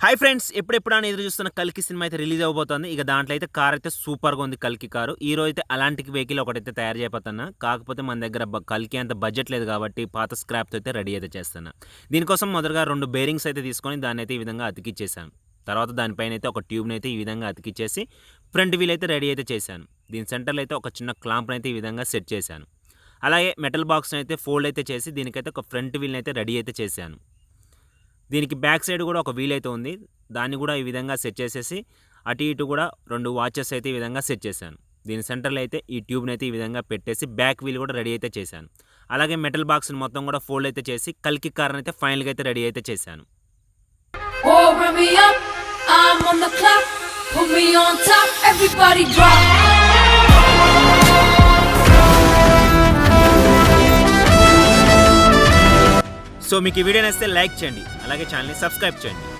Hi friends, ఎప్పుడెప్పుడు అని ఎదురు చూస్తున్న కల్కి సినిమా అయితే రిలీజ్ అవబోతోంది. ఇక దాంట్లో అయితే కార్ అయితే సూపర్గా ఉంది. కల్కి కారు ఈ రోజు అయితే అలాంటి వెహికల్ ఒకటైతే తయారు చేయబోతున్నా. కాకపోతే మన దగ్గర కల్కి అంత బడ్జెట్ లేదు కాబట్టి పాత స్క్రాప్తో అయితే రెడీ అయితే చేస్తున్నా. దీనికోసం మొదటగా 2 బేరింగ్స్ అయితే తీసుకొని దాన్ని అయితే ఈ విధంగా అతికిచ్చేసాను. తర్వాత దానిపైన అయితే ఒక ట్యూబ్ని అయితే ఈ విధంగా అతికిచ్చేసి ఫ్రంట్ వీల్ అయితే రెడీ అయితే చేశాను. దీని సెంటర్లో అయితే ఒక చిన్న క్లాంప్ని అయితే ఈ విధంగా సెట్ చేశాను. అలాగే మెటల్ బాక్స్ని అయితే ఫోల్డ్ అయితే చేసి దీనికైతే ఒక ఫ్రంట్ వీల్ని అయితే రెడీ అయితే చేశాను. దీనికి బ్యాక్ సైడ్ కూడా ఒక వీల్ అయితే ఉంది. దాన్ని కూడా ఈ విధంగా సెట్ చేసేసి అటు ఇటు కూడా 2 వాచెస్ అయితే ఈ విధంగా సెట్ చేశాను. దీని సెంటర్లో అయితే ఈ ట్యూబ్ని అయితే ఈ విధంగా పెట్టేసి బ్యాక్ వీల్ కూడా రెడీ అయితే చేశాను. అలాగే మెటల్ బాక్స్ని మొత్తం కూడా ఫోల్డ్ అయితే చేసి కల్కి కార్ అయితే ఫైనల్గా అయితే రెడీ అయితే చేశాను. సో మీకు ఈ వీడియో నచ్చితే లైక్ చేయండి, అలాగే ఛానల్ని సబ్స్క్రైబ్ చేయండి.